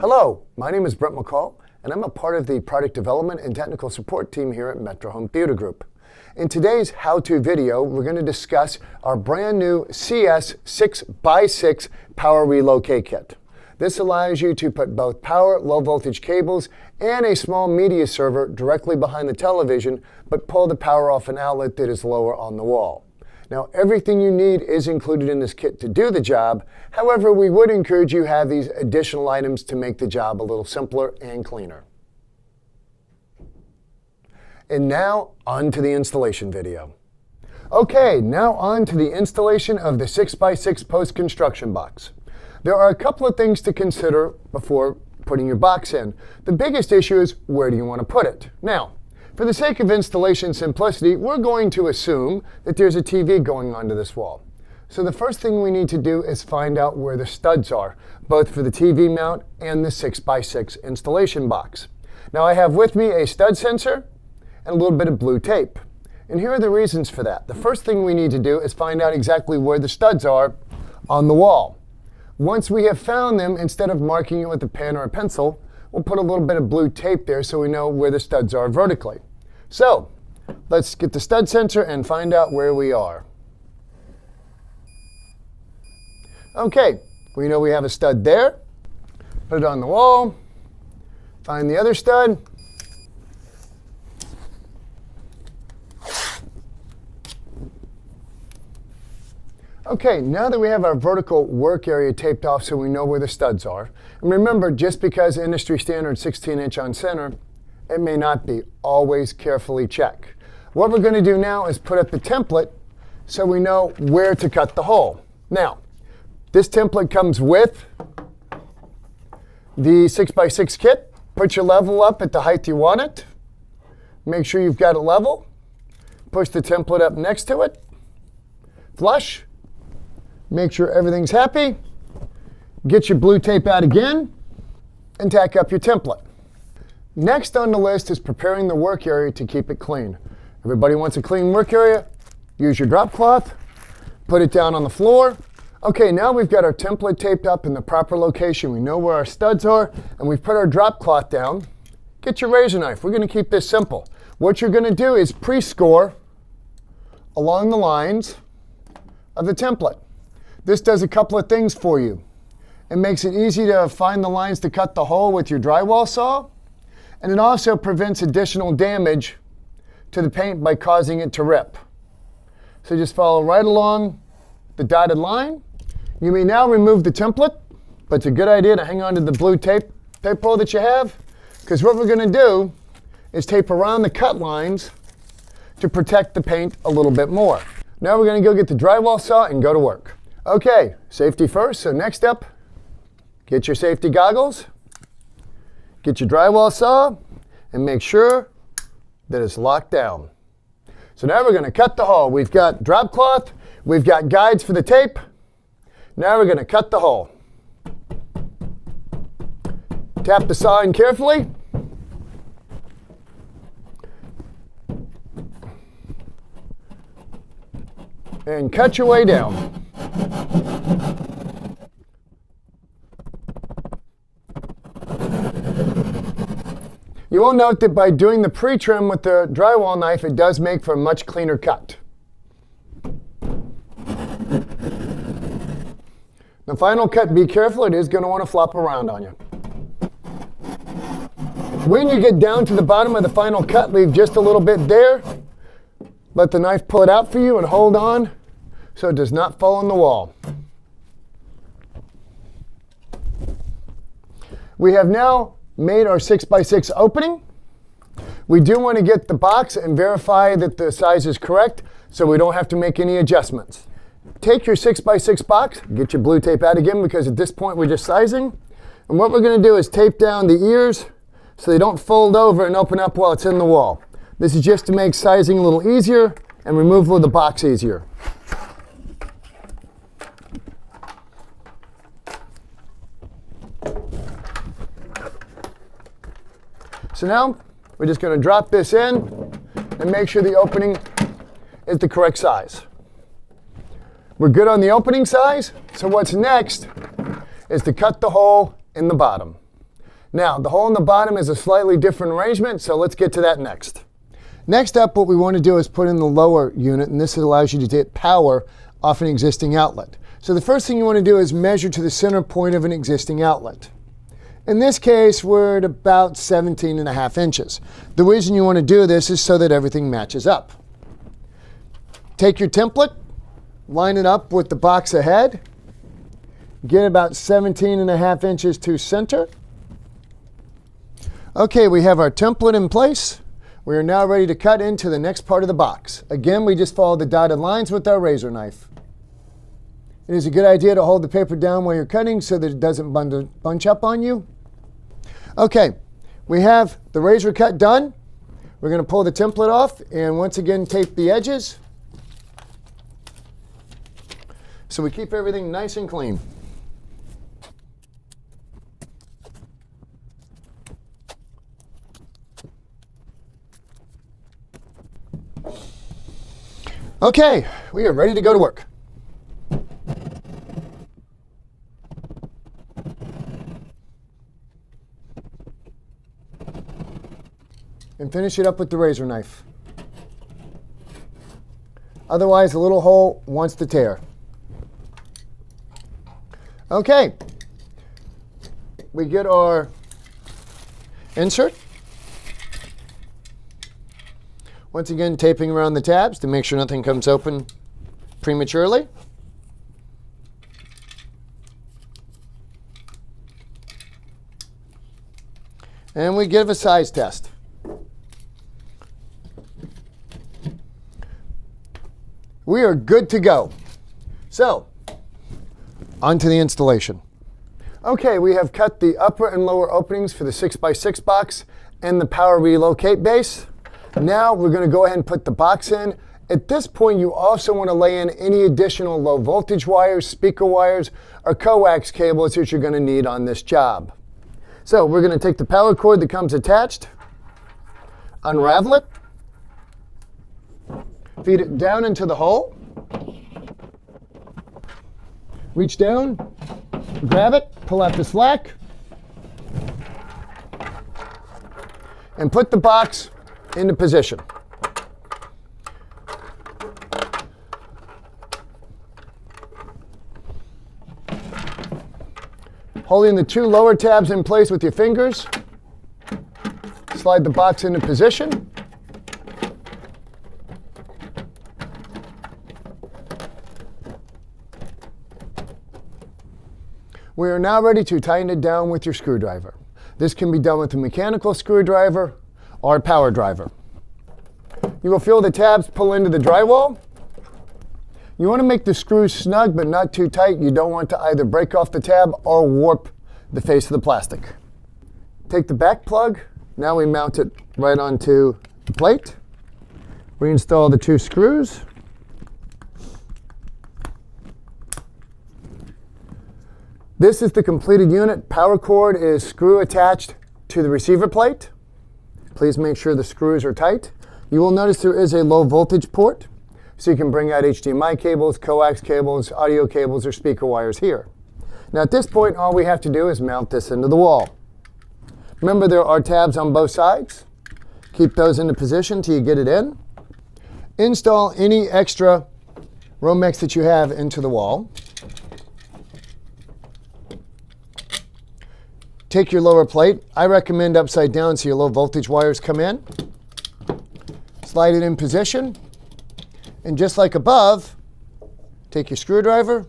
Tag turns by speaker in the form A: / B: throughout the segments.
A: Hello, my name is Brent McCall, and I'm a part of the product development and technical support team here at Metro Home Theater Group. In today's how-to video, we're going to discuss our brand new CS-6X6 Power Relocate Kit. This allows you to put both power, low voltage cables, and a small media server directly behind the television, but pull the power off an outlet that is lower on the wall. Now, everything you need is included in this kit to do the job. However, we would encourage you to have these additional items to make the job a little simpler and cleaner. And now, on to the installation video. Okay, now on to the installation of the 6x6 post-construction box. There are a couple of things to consider before putting your box in. The biggest issue is, where do you want to put it? Now, for the sake of installation simplicity, we're going to assume that there's a TV going onto this wall. So the first thing we need to do is find out where the studs are, both for the TV mount and the 6x6 installation box. Now I have with me a stud sensor and a little bit of blue tape. And here are the reasons for that. The first thing we need to do is find out exactly where the studs are on the wall. Once we have found them, instead of marking it with a pen or a pencil, we'll put a little bit of blue tape there so we know where the studs are vertically. So, let's get the stud sensor and find out where we are. Okay, we know we have a stud there. Put it on the wall. Find the other stud. Okay, now that we have our vertical work area taped off so we know where the studs are, and remember, just because industry standard 16-inch on center, it may not be. Always carefully check. What we're going to do now is put up the template so we know where to cut the hole. Now, this template comes with the 6x6 kit. Put your level up at the height you want it. Make sure you've got it level. Push the template up next to it. Flush. Make sure everything's happy. Get your blue tape out again and tack up your template. Next on the list is preparing the work area to keep it clean. Everybody wants a clean work area. Use your drop cloth. Put it down on the floor. Okay, now we've got our template taped up in the proper location. We know where our studs are, and we've put our drop cloth down. Get your razor knife. We're going to keep this simple. What you're going to do is pre-score along the lines of the template. This does a couple of things for you. It makes it easy to find the lines to cut the hole with your drywall saw, and it also prevents additional damage to the paint by causing it to rip. So just follow right along the dotted line. You may now remove the template, but it's a good idea to hang on to the blue tape roll that you have, because what we're going to do is tape around the cut lines to protect the paint a little bit more. Now we're going to go get the drywall saw and go to work. Okay, safety first, so next up, get your safety goggles, get your drywall saw, and make sure that it's locked down. So now we're going to cut the hole. We've got drop cloth, we've got guides for the tape. Now we're going to cut the hole. Tap the saw in carefully. And cut your way down. You will note that by doing the pre-trim with the drywall knife, it does make for a much cleaner cut. The final cut, be careful, it is going to want to flop around on you. When you get down to the bottom of the final cut, leave just a little bit there. Let the knife pull it out for you and hold on so it does not fall on the wall. We have now made our 6x6 opening. We do want to get the box and verify that the size is correct so we don't have to make any adjustments. Take your 6x6 box, get your blue tape out again because at this point we're just sizing. And what we're going to do is tape down the ears so they don't fold over and open up while it's in the wall. This is just to make sizing a little easier and removal of the box easier. So now we're just going to drop this in and make sure the opening is the correct size. We're good on the opening size, so what's next is to cut the hole in the bottom. Now, the hole in the bottom is a slightly different arrangement, so let's get to that next. Next up, what we want to do is put in the lower unit, and this allows you to get power off an existing outlet. So the first thing you want to do is measure to the center point of an existing outlet. In this case, we're at about 17.5 inches. The reason you want to do this is so that everything matches up. Take your template, line it up with the box ahead, get about 17.5 inches to center. Okay, we have our template in place. We are now ready to cut into the next part of the box. Again, we just follow the dotted lines with our razor knife. It is a good idea to hold the paper down while you're cutting so that it doesn't bunch up on you. Okay, we have the razor cut done. We're going to pull the template off and once again tape the edges so we keep everything nice and clean. Okay, we are ready to go to work. And finish it up with the razor knife. Otherwise, the little hole wants to tear. Okay, we get our insert. Once again, taping around the tabs to make sure nothing comes open prematurely. And we give a size test. We are good to go. So, onto the installation. Okay, we have cut the upper and lower openings for the 6x6 box and the power relocate base. Now we're going to go ahead and put the box in. At this point, you also want to lay in any additional low voltage wires, speaker wires, or coax cables that you're going to need on this job. So we're going to take the power cord that comes attached, unravel it, feed it down into the hole, reach down, grab it, pull out the slack, and put the box into position. Holding the two lower tabs in place with your fingers, slide the box into position. We are now ready to tighten it down with your screwdriver. This can be done with a mechanical screwdriver or a power driver. You will feel the tabs pull into the drywall. You want to make the screws snug but not too tight. You don't want to either break off the tab or warp the face of the plastic. Take the back plug. Now we mount it right onto the plate. Reinstall the two screws. This is the completed unit. Power cord is screw attached to the receiver plate. Please make sure the screws are tight. You will notice there is a low voltage port, so you can bring out HDMI cables, coax cables, audio cables, or speaker wires here. Now at this point, all we have to do is mount this into the wall. Remember, there are tabs on both sides. Keep those into position till you get it in. Install any extra Romex that you have into the wall. Take your lower plate. I recommend upside down so your low voltage wires come in. Slide it in position. And just like above, take your screwdriver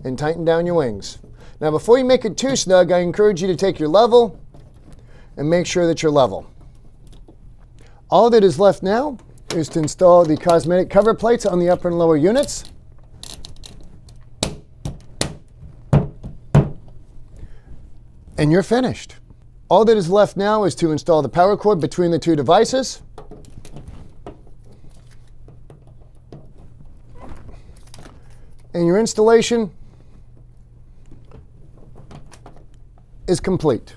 A: and tighten down your wings. Now before you make it too snug, I encourage you to take your level and make sure that you're level. All that is left now is to install the cosmetic cover plates on the upper and lower units. And you're finished. All that is left now is to install the power cord between the two devices. And your installation is complete.